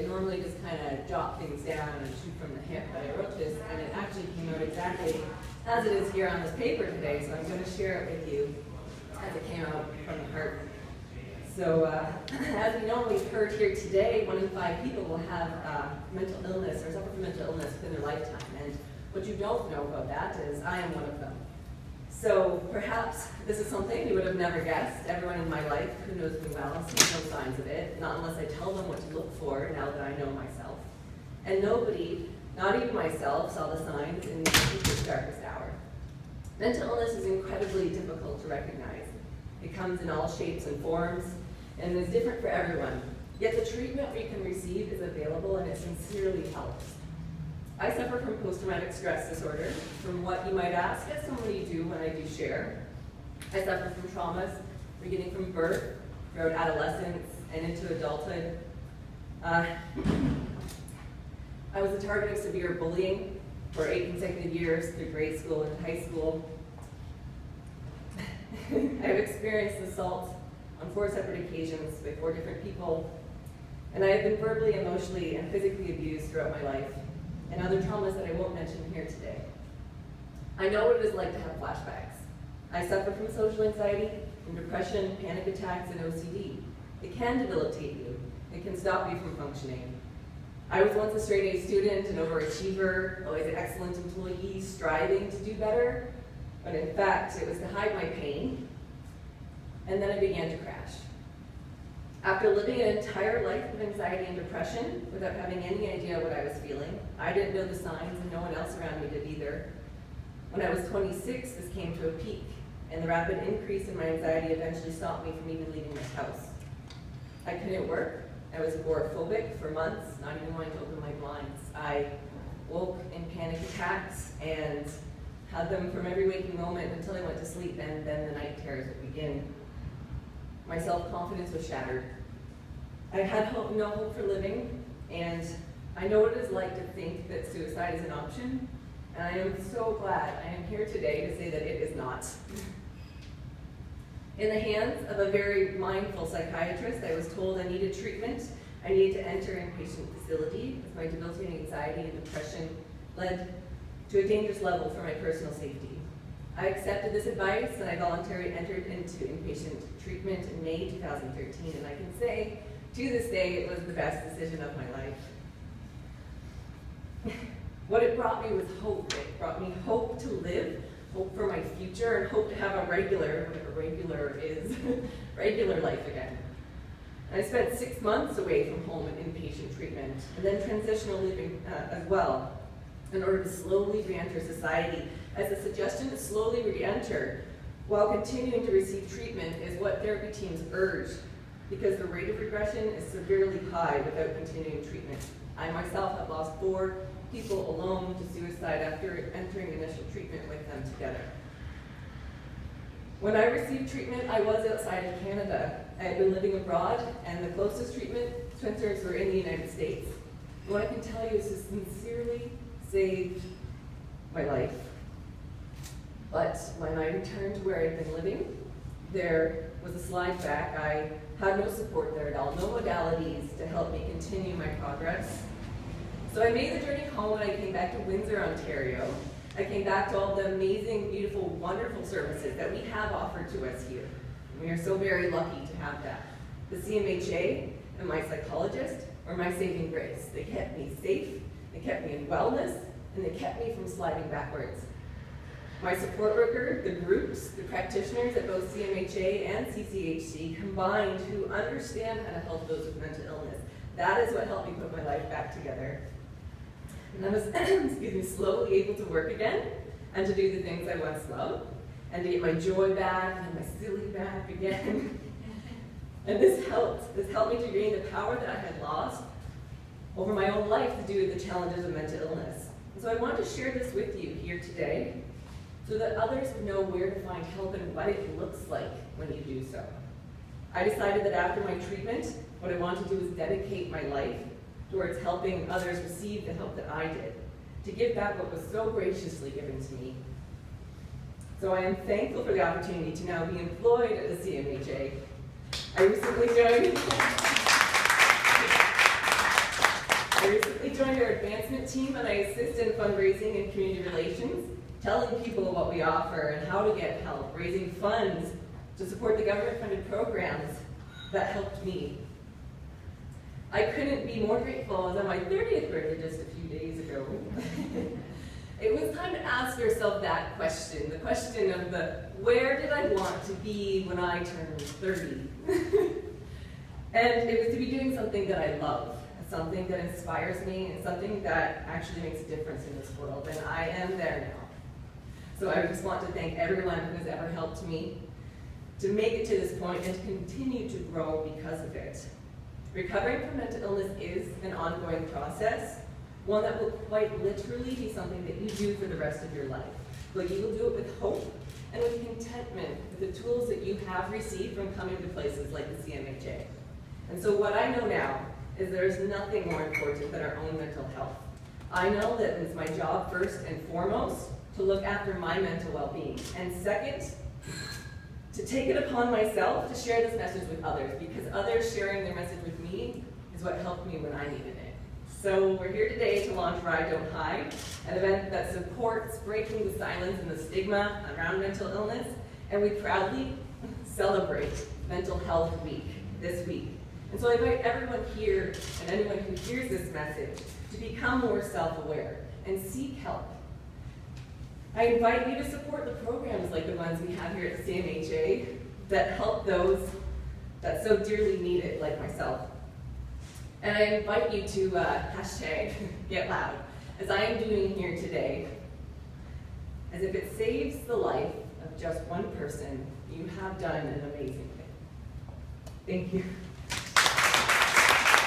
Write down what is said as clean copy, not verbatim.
normally just kind of jot things down and shoot from the hip, but I wrote this, and it actually came out exactly as it is here on this paper today, so I'm going to share it with you as it came out from the heart. So, as we know, we've heard here today, 1 in 5 people will have mental illness or suffer from mental illness within their lifetime, and what you don't know about that is I am one of them. So perhaps this is something you would have never guessed. Everyone in my life who knows me well sees no signs of it, not unless I tell them what to look for now that I know myself. And nobody, not even myself, saw the signs in the deepest, darkest hour. Mental illness is incredibly difficult to recognize. It comes in all shapes and forms, and is different for everyone. Yet the treatment we can receive is available, and it sincerely helps. I suffer from post-traumatic stress disorder. From what you might ask, as so many do when I do share. I suffer from traumas beginning from birth, throughout adolescence, and into adulthood. I was the target of severe bullying for 8 consecutive years through grade school and high school. I've experienced assault on 4 separate occasions by 4 different people, and I have been verbally, emotionally, and physically abused throughout my life, and other traumas that I won't mention here today. I know what it is like to have flashbacks. I suffer from social anxiety, from depression, panic attacks, and OCD. It can debilitate you. It can stop you from functioning. I was once a straight-A student, an overachiever, always an excellent employee, striving to do better, but in fact, it was to hide my pain, and then I began to crash. After living an entire life of anxiety and depression without having any idea what I was feeling, I didn't know the signs and no one else around me did either. When I was 26, this came to a peak, and the rapid increase in my anxiety eventually stopped me from even leaving this house. I couldn't work. I was agoraphobic for months, not even wanting to open my blinds. I woke in panic attacks and had them from every waking moment until I went to sleep, and then the night terrors would begin. My self-confidence was shattered. I had no hope for living, and I know what it is like to think that suicide is an option, and I am so glad I am here today to say that it is not. In the hands of a very mindful psychiatrist, I was told I needed treatment. I needed to enter an inpatient facility as my debilitating anxiety and depression led to a dangerous level for my personal safety. I accepted this advice, and I voluntarily entered into inpatient treatment in May 2013, and I can say, to this day, it was the best decision of my life. What it brought me was hope. It brought me hope to live, hope for my future, and hope to have a regular, whatever regular is, regular life again. And I spent 6 months away from home in inpatient treatment, and then transitional living as well, in order to slowly re-enter society, as the suggestion to slowly re-enter while continuing to receive treatment is what therapy teams urge, because the rate of regression is severely high without continuing treatment. I myself have lost 4 people alone to suicide after entering initial treatment with them together. When I received treatment, I was outside of Canada. I had been living abroad, and the closest treatment centers were in the United States. And what I can tell you is this sincerely saved my life. But when I returned to where I'd been living, there was a slide back. I had no support there at all, no modalities to help me continue my progress. So I made the journey home, and I came back to Windsor, Ontario. I came back to all the amazing, beautiful, wonderful services that we have offered to us here. We are so very lucky to have that. The CMHA and my psychologist were my saving grace. They kept me safe, they kept me in wellness, and they kept me from sliding backwards. My support worker, the groups, the practitioners at both CMHA and CCHC combined who understand how to help those with mental illness. That is what helped me put my life back together. And I was slowly able to work again and to do the things I once loved and to get my joy back and my silly back again. And this helped. This helped me to gain the power that I had lost over my own life to do with the challenges of mental illness. And so I wanted to share this with you here today so that others would know where to find help and what it looks like when you do so. I decided that after my treatment, what I wanted to do was dedicate my life towards helping others receive the help that I did, to give back what was so graciously given to me. So I am thankful for the opportunity to now be employed at the CMHA. I recently joined. I recently joined our advancement team, and I assist in fundraising and community relations, telling people what we offer and how to get help, raising funds to support the government-funded programs that helped me. I couldn't be more grateful. I was on my 30th birthday just a few days ago. It was time to ask yourself that question, the question of where did I want to be when I turned 30? And it was to be doing something that I love, something that inspires me, and something that actually makes a difference in this world, and I am there now. So I just want to thank everyone who has ever helped me to make it to this point and to continue to grow because of it. Recovering from mental illness is an ongoing process, one that will quite literally be something that you do for the rest of your life. But you will do it with hope and with contentment with the tools that you have received from coming to places like the CMHA. And so what I know now is there's nothing more important than our own mental health. I know that it's my job first and foremost to look after my mental well-being, and second, to take it upon myself to share this message with others, because others sharing their message with me is what helped me when I needed it. So we're here today to launch Ride Don't Hide, an event that supports breaking the silence and the stigma around mental illness, and we proudly celebrate Mental Health Week this week. And so I invite everyone here and anyone who hears this message to become more self-aware and seek help. I invite you to support the programs like the ones we have here at the CMHA that help those that so dearly need it, like myself. And I invite you to hashtag Get Loud, as I am doing here today. As if it saves the life of just one person, you have done an amazing thing. Thank you.